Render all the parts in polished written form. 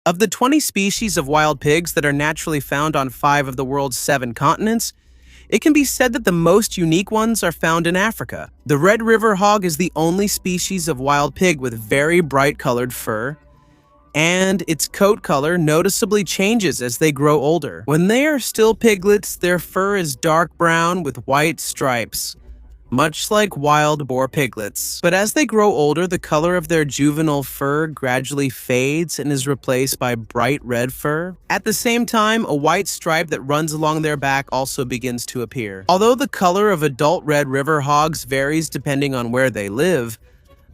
Of the 20 species of wild pigs that are naturally found on 5 of the world's 7 continents, it can be said that the most unique ones are found in Africa. The red river hog is the only species of wild pig with very bright colored fur, and its coat color noticeably changes as they grow older. When they are still piglets, their fur is dark brown with white stripes, much like wild boar piglets. But as they grow older, the color of their juvenile fur gradually fades and is replaced by bright red fur. At the same time, a white stripe that runs along their back also begins to appear. Although the color of adult red river hogs varies depending on where they live,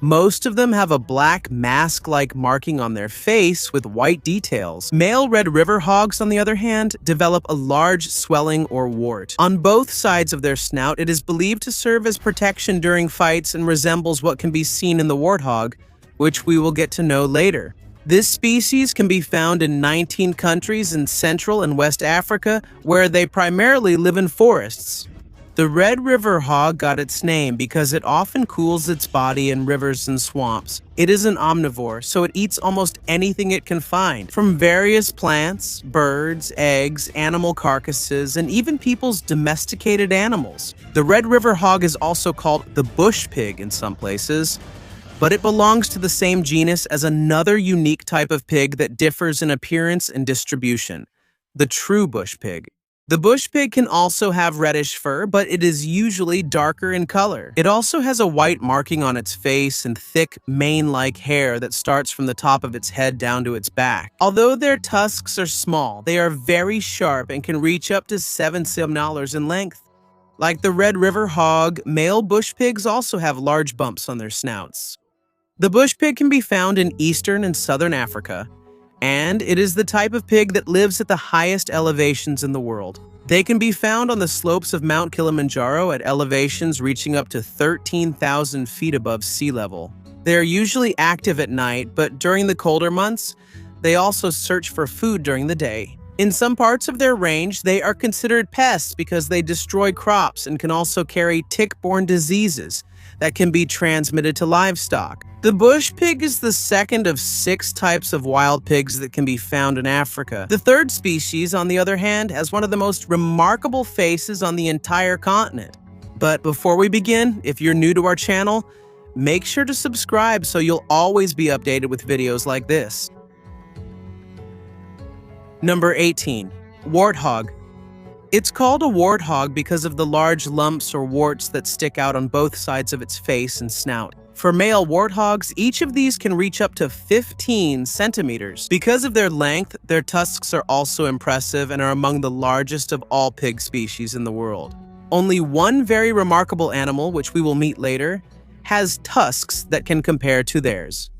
most of them have a black mask-like marking on their face with white details. Male red river hogs, on the other hand, develop a large swelling or wart on both sides of their snout. It is believed to serve as protection during fights and resembles what can be seen in the warthog, which we will get to know later. This species can be found in 19 countries in Central and West Africa, where they primarily live in forests. The red river hog got its name because it often cools its body in rivers and swamps. It is an omnivore, so it eats almost anything it can find, from various plants, birds, eggs, animal carcasses, and even people's domesticated animals. The red river hog is also called the bush pig in some places, but it belongs to the same genus as another unique type of pig that differs in appearance and distribution, the true bush pig. The bush pig can also have reddish fur, but it is usually darker in color. It also has a white marking on its face and thick mane-like hair that starts from the top of its head down to its back. Although their tusks are small, they are very sharp and can reach up to 7 cm in length. Like the red river hog, male bush pigs also have large bumps on their snouts. The bush pig can be found in eastern and southern Africa, and it is the type of pig that lives at the highest elevations in the world. They can be found on the slopes of Mount Kilimanjaro at elevations reaching up to 13,000 feet above sea level. They are usually active at night, but during the colder months, they also search for food during the day. In some parts of their range, they are considered pests because they destroy crops and can also carry tick-borne diseases that can be transmitted to livestock. The bush pig is the second of 6 types of wild pigs that can be found in Africa. The third species, on the other hand, has one of the most remarkable faces on the entire continent. But before we begin, if you're new to our channel, make sure to subscribe so you'll always be updated with videos like this. Number 18. Warthog. It's called a warthog because of the large lumps or warts that stick out on both sides of its face and snout. For male warthogs, each of these can reach up to 15 centimeters. Because of their length, their tusks are also impressive and are among the largest of all pig species in the world. Only one very remarkable animal, which we will meet later, has tusks that can compare to theirs.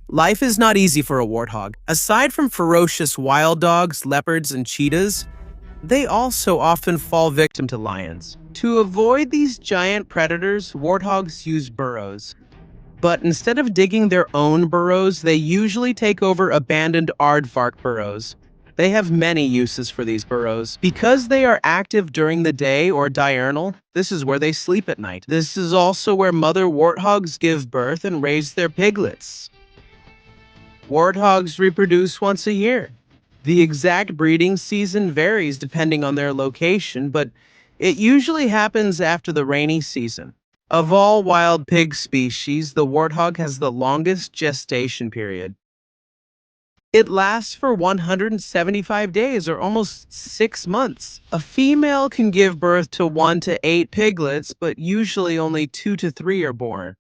Life is not easy for a warthog. Aside from ferocious wild dogs, leopards, and cheetahs, they also often fall victim to lions. To avoid these giant predators, warthogs use burrows. But instead of digging their own burrows, they usually take over abandoned aardvark burrows. They have many uses for these burrows. Because they are active during the day or diurnal, this is where they sleep at night. This is also where mother warthogs give birth and raise their piglets. Warthogs reproduce once a year. The exact breeding season varies depending on their location, but it usually happens after the rainy season. Of all wild pig species, the warthog has the longest gestation period. It lasts for 175 days, or almost 6 months. A female can give birth to 1 to 8 piglets, but usually only 2 to 3 are born.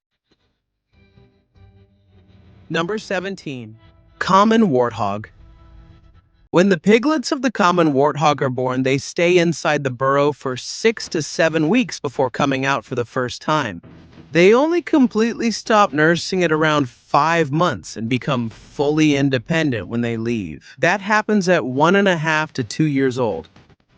Number 17. Common warthog. When the piglets of the common warthog are born, they stay inside the burrow for 6 to 7 weeks before coming out for the first time. They only completely stop nursing at around 5 months and become fully independent when they leave. That happens at 1.5 to 2 years old.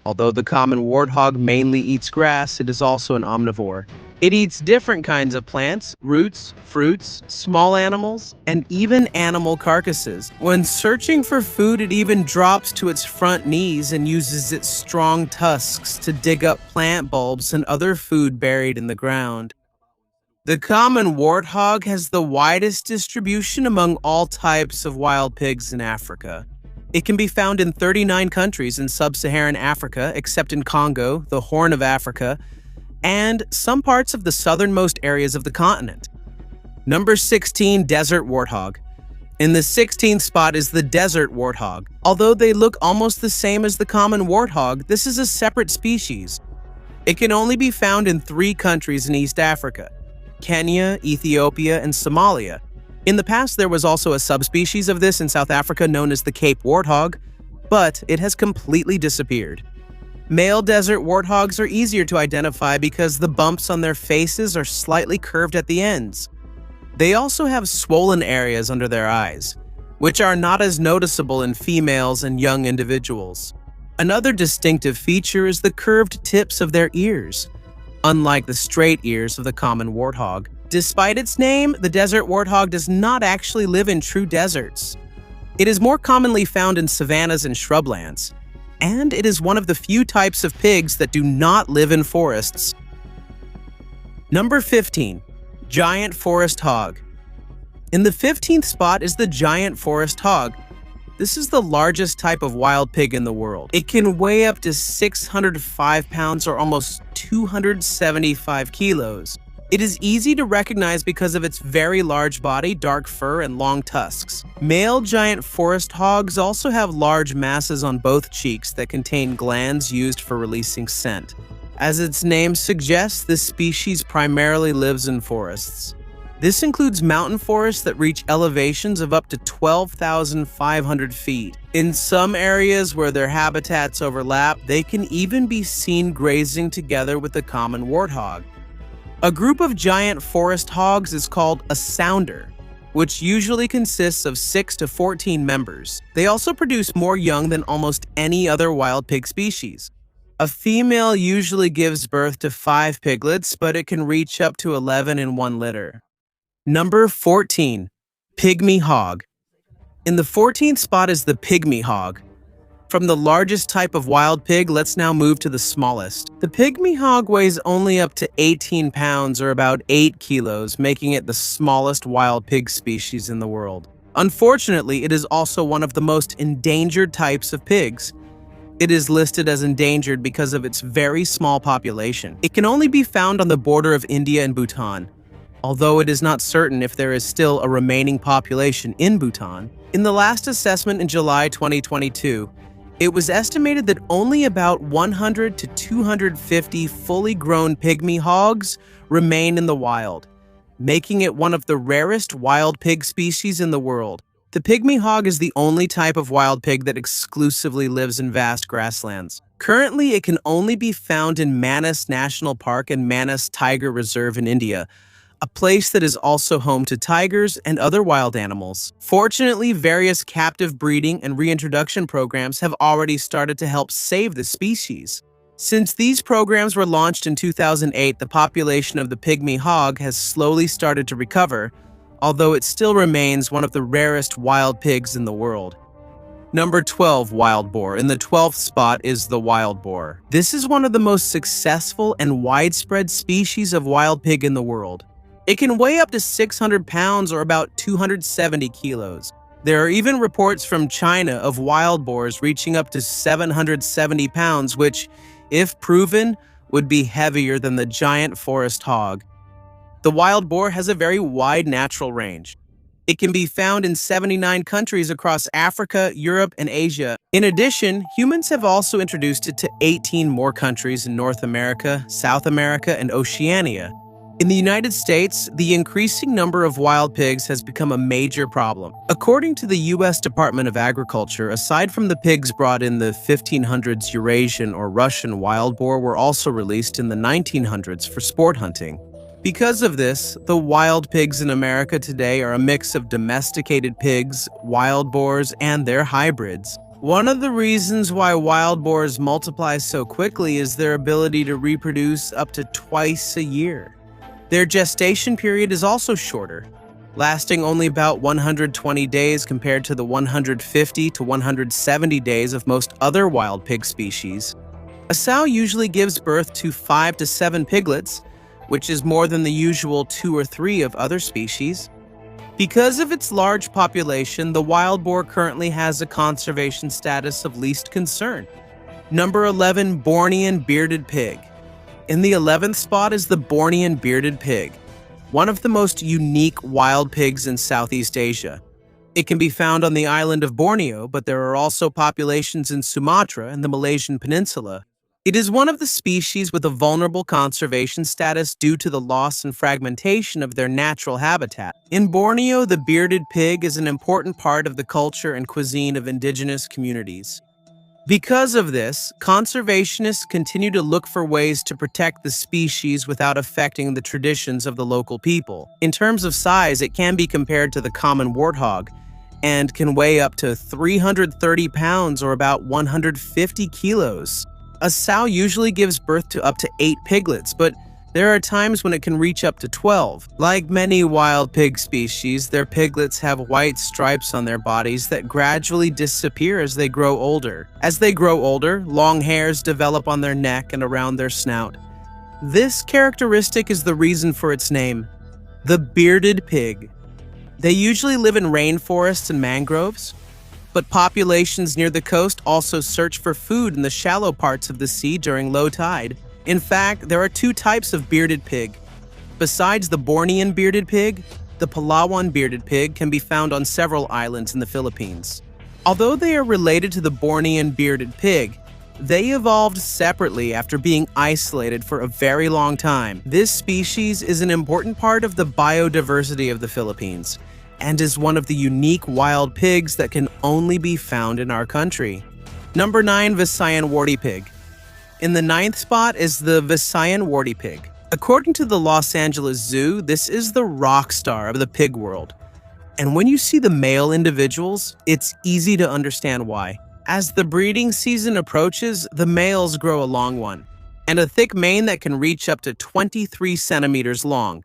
Although the common warthog mainly eats grass, it is also an omnivore. It eats different kinds of plants, roots, fruits, small animals, and even animal carcasses. When searching for food, it even drops to its front knees and uses its strong tusks to dig up plant bulbs and other food buried in the ground. The common warthog has the widest distribution among all types of wild pigs in Africa. It can be found in 39 countries in sub-Saharan Africa, except in Congo, the Horn of Africa, and some parts of the southernmost areas of the continent. Number 16, desert warthog. In the 16th spot is the desert warthog. Although they look almost the same as the common warthog, this is a separate species. It can only be found in 3 countries in East Africa: Kenya, Ethiopia, and Somalia. In the past, there was also a subspecies of this in South Africa known as the Cape warthog, but it has completely disappeared. Male desert warthogs are easier to identify because the bumps on their faces are slightly curved at the ends. They also have swollen areas under their eyes, which are not as noticeable in females and young individuals. Another distinctive feature is the curved tips of their ears, unlike the straight ears of the common warthog. Despite its name, the desert warthog does not actually live in true deserts. It is more commonly found in savannas and shrublands, and it is one of the few types of pigs that do not live in forests. Number 15. Giant forest hog. In the 15th spot is the giant forest hog. This is the largest type of wild pig in the world. It can weigh up to 605 pounds or almost 275 kilos. It is easy to recognize because of its very large body, dark fur, and long tusks. Male giant forest hogs also have large masses on both cheeks that contain glands used for releasing scent. As its name suggests, this species primarily lives in forests. This includes mountain forests that reach elevations of up to 12,500 feet. In some areas where their habitats overlap, they can even be seen grazing together with the common warthog. A group of giant forest hogs is called a sounder, which usually consists of 6 to 14 members. They also produce more young than almost any other wild pig species. A female usually gives birth to 5 piglets, but it can reach up to 11 in one litter. Number 14. Pygmy hog. In the 14th spot is the pygmy hog. From the largest type of wild pig, let's now move to the smallest. The pygmy hog weighs only up to 18 pounds or about 8 kilos, making it the smallest wild pig species in the world. Unfortunately, it is also one of the most endangered types of pigs. It is listed as endangered because of its very small population. It can only be found on the border of India and Bhutan, although it is not certain if there is still a remaining population in Bhutan. In the last assessment in July 2022, it was estimated that only about 100 to 250 fully grown pygmy hogs remain in the wild, making it one of the rarest wild pig species in the world. The pygmy hog is the only type of wild pig that exclusively lives in vast grasslands. Currently, it can only be found in Manas National Park and Manas Tiger Reserve in India, a place that is also home to tigers and other wild animals. Fortunately, various captive breeding and reintroduction programs have already started to help save the species. Since these programs were launched in 2008, the population of the pygmy hog has slowly started to recover, although it still remains one of the rarest wild pigs in the world. Number 12, wild boar. In the 12th spot is the wild boar. This is one of the most successful and widespread species of wild pig in the world. It can weigh up to 600 pounds or about 270 kilos. There are even reports from China of wild boars reaching up to 770 pounds, which, if proven, would be heavier than the giant forest hog. The wild boar has a very wide natural range. It can be found in 79 countries across Africa, Europe, and Asia. In addition, humans have also introduced it to 18 more countries in North America, South America, and Oceania. In the United States, the increasing number of wild pigs has become a major problem. According to the U.S. Department of Agriculture, aside from the pigs brought in the 1500s, Eurasian or Russian wild boar were also released in the 1900s for sport hunting. Because of this, the wild pigs in America today are a mix of domesticated pigs, wild boars, and their hybrids. One of the reasons why wild boars multiply so quickly is their ability to reproduce up to twice a year. Their gestation period is also shorter, lasting only about 120 days compared to the 150 to 170 days of most other wild pig species. A sow usually gives birth to 5 to 7 piglets, which is more than the usual 2 or 3 of other species. Because of its large population, the wild boar currently has a conservation status of least concern. Number 11, Bornean bearded pig. In the 11th spot is the Bornean bearded pig, one of the most unique wild pigs in Southeast Asia. It can be found on the island of Borneo, but there are also populations in Sumatra and the Malaysian peninsula. It is one of the species with a vulnerable conservation status due to the loss and fragmentation of their natural habitat. In Borneo, the bearded pig is an important part of the culture and cuisine of indigenous communities. Because of this, conservationists continue to look for ways to protect the species without affecting the traditions of the local people. In terms of size, it can be compared to the common warthog and can weigh up to 330 pounds or about 150 kilos. A sow usually gives birth to up to 8 piglets, but there are times when it can reach up to 12. Like many wild pig species, their piglets have white stripes on their bodies that gradually disappear as they grow older. As they grow older, long hairs develop on their neck and around their snout. This characteristic is the reason for its name, the bearded pig. They usually live in rainforests and mangroves, but populations near the coast also search for food in the shallow parts of the sea during low tide. In fact, there are 2 types of bearded pig. Besides the Bornean bearded pig, the Palawan bearded pig can be found on several islands in the Philippines. Although they are related to the Bornean bearded pig, they evolved separately after being isolated for a very long time. This species is an important part of the biodiversity of the Philippines and is one of the unique wild pigs that can only be found in our country. Number 9, Visayan warty pig. In the 9th spot is the Visayan warty pig. According to the Los Angeles Zoo, this is the rock star of the pig world. And when you see the male individuals, it's easy to understand why. As the breeding season approaches, the males grow a long one, and a thick mane that can reach up to 23 centimeters long,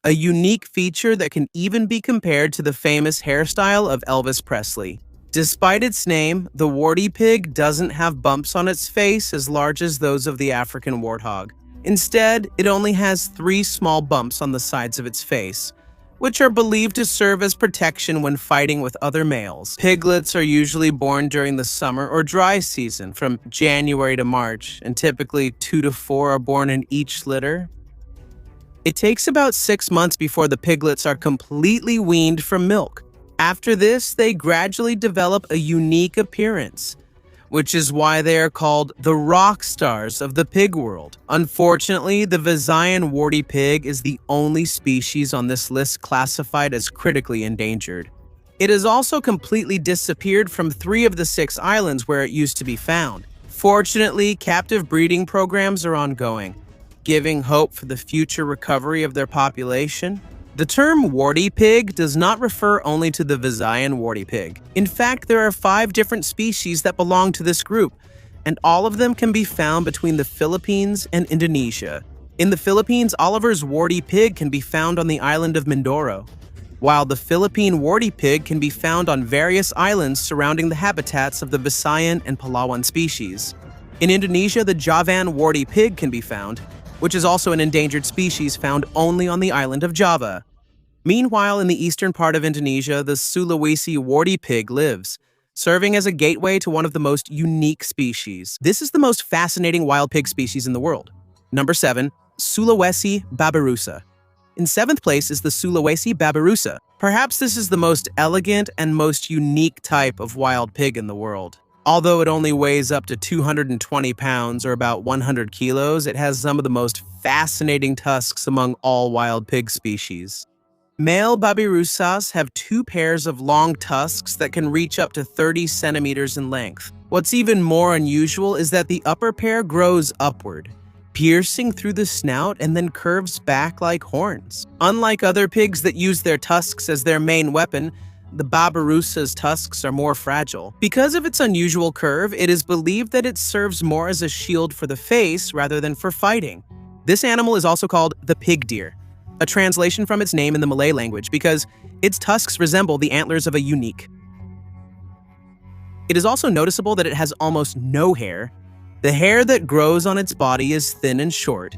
a unique feature that can even be compared to the famous hairstyle of Elvis Presley. Despite its name, the warty pig doesn't have bumps on its face as large as those of the African warthog. Instead, it only has 3 small bumps on the sides of its face, which are believed to serve as protection when fighting with other males. Piglets are usually born during the summer or dry season from January to March, and typically 2 to 4 are born in each litter. It takes about 6 months before the piglets are completely weaned from milk. After this, they gradually develop a unique appearance, which is why they are called the rock stars of the pig world. Unfortunately, the Visayan warty pig is the only species on this list classified as critically endangered. It has also completely disappeared from 3 of the 6 islands where it used to be found. Fortunately, captive breeding programs are ongoing, giving hope for the future recovery of their population. The term warty pig does not refer only to the Visayan warty pig. In fact, there are 5 different species that belong to this group, and all of them can be found between the Philippines and Indonesia. In the Philippines, Oliver's warty pig can be found on the island of Mindoro, while the Philippine warty pig can be found on various islands surrounding the habitats of the Visayan and Palawan species. In Indonesia, the Javan warty pig can be found, which is also an endangered species found only on the island of Java. Meanwhile, in the eastern part of Indonesia, the Sulawesi warty pig lives, serving as a gateway to one of the most unique species. This is the most fascinating wild pig species in the world. Number 7, Sulawesi Babirusa. In 7th place is the Sulawesi Babirusa. Perhaps this is the most elegant and most unique type of wild pig in the world. Although it only weighs up to 220 pounds or about 100 kilos, it has some of the most fascinating tusks among all wild pig species. Male Babirusas have 2 pairs of long tusks that can reach up to 30 centimeters in length. What's even more unusual is that the upper pair grows upward, piercing through the snout and then curves back like horns. Unlike other pigs that use their tusks as their main weapon, the Babirusa's tusks are more fragile. Because of its unusual curve, it is believed that it serves more as a shield for the face rather than for fighting. This animal is also called the pig deer, a translation from its name in the Malay language because its tusks resemble the antlers of a unique. It is also noticeable that it has almost no hair. The hair that grows on its body is thin and short,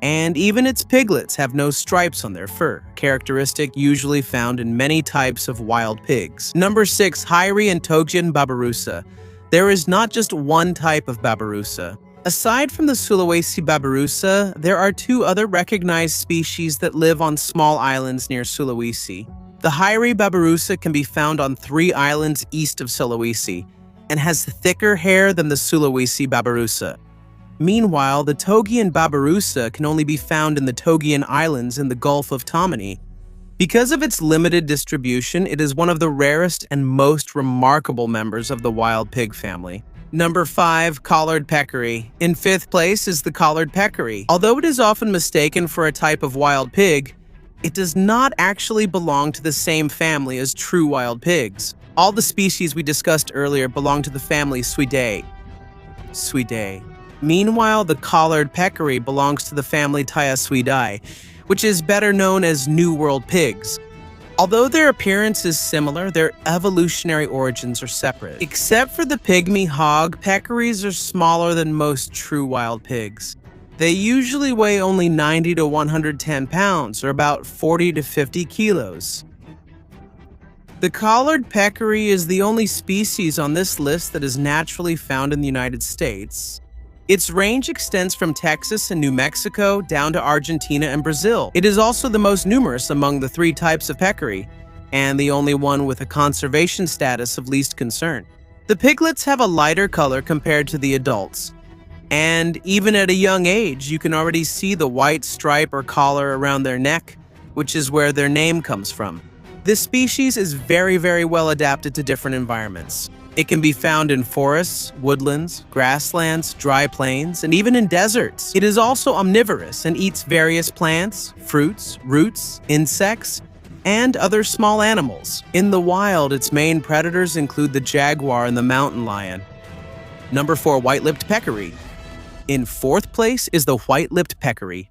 And even its piglets have no stripes on their fur, characteristic usually found in many types of wild pigs. Number 6. Hyry and Togian Babirusa. There is not just one type of Babirusa. Aside from the Sulawesi Babirusa, there are 2 other recognized species that live on small islands near Sulawesi. The Hyry Babirusa can be found on 3 islands east of Sulawesi and has thicker hair than the Sulawesi Babirusa. Meanwhile, the Togian Babirusa can only be found in the Togian Islands in the Gulf of Tammany. Because of its limited distribution, it is one of the rarest and most remarkable members of the wild pig family. Number 5. Collared peccary. In 5th place is the collared peccary. Although it is often mistaken for a type of wild pig, it does not actually belong to the same family as true wild pigs. All the species we discussed earlier belong to the family Suidae. Meanwhile, the collared peccary belongs to the family Thyasuidae, which is better known as New World pigs. Although their appearance is similar, their evolutionary origins are separate. Except for the pygmy hog, peccaries are smaller than most true wild pigs. They usually weigh only 90 to 110 pounds, or about 40 to 50 kilos. The collared peccary is the only species on this list that is naturally found in the United States. Its range extends from Texas and New Mexico down to Argentina and Brazil. It is also the most numerous among the 3 types of peccary, and the only one with a conservation status of least concern. The piglets have a lighter color compared to the adults, and even at a young age, you can already see the white stripe or collar around their neck, which is where their name comes from. This species is very well adapted to different environments. It can be found in forests, woodlands, grasslands, dry plains, and even in deserts. It is also omnivorous and eats various plants, fruits, roots, insects, and other small animals. In the wild, its main predators include the jaguar and the mountain lion. Number 4. White-lipped peccary. In 4th place is the white-lipped peccary.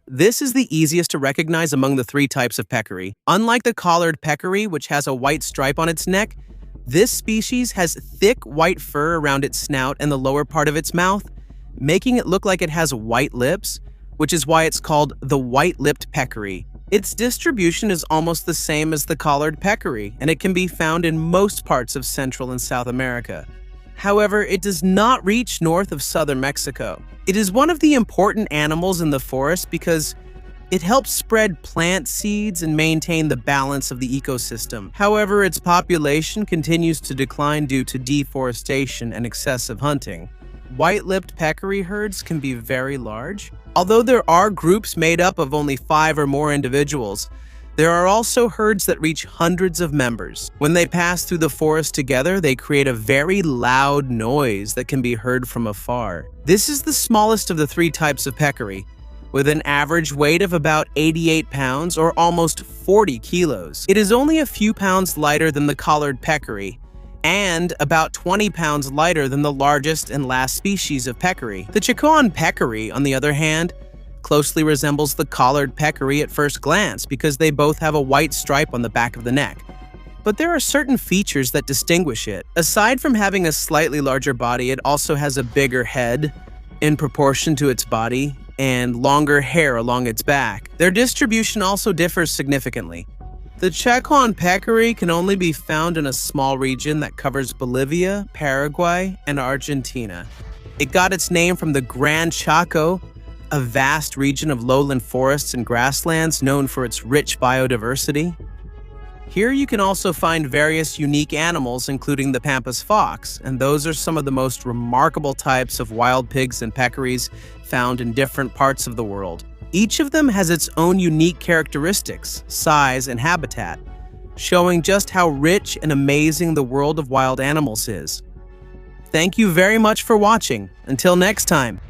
This is the easiest to recognize among the 3 types of peccary. Unlike the collared peccary, which has a white stripe on its neck, this species has thick white fur around its snout and the lower part of its mouth, making it look like it has white lips, which is why it's called the white-lipped peccary. Its distribution is almost the same as the collared peccary, and it can be found in most parts of Central and South America. However, it does not reach north of southern Mexico. It is one of the important animals in the forest because it helps spread plant seeds and maintain the balance of the ecosystem. However, its population continues to decline due to deforestation and excessive hunting. White-lipped peccary herds can be very large. Although there are groups made up of only 5 or more individuals, there are also herds that reach hundreds of members. When they pass through the forest together, they create a very loud noise that can be heard from afar. This is the smallest of the 3 types of peccary, with an average weight of about 88 pounds or almost 40 kilos. It is only a few pounds lighter than the collared peccary, and about 20 pounds lighter than the largest and last species of peccary. The Chacoan peccary, on the other hand, closely resembles the collared peccary at first glance because they both have a white stripe on the back of the neck. But there are certain features that distinguish it. Aside from having a slightly larger body, it also has a bigger head in proportion to its body and longer hair along its back. Their distribution also differs significantly. The Chacoan peccary can only be found in a small region that covers Bolivia, Paraguay, and Argentina. It got its name from the Gran Chaco, a vast region of lowland forests and grasslands known for its rich biodiversity. Here you can also find various unique animals, including the pampas fox, and those are some of the most remarkable types of wild pigs and peccaries found in different parts of the world. Each of them has its own unique characteristics, size, and habitat, showing just how rich and amazing the world of wild animals is. Thank you very much for watching. Until next time.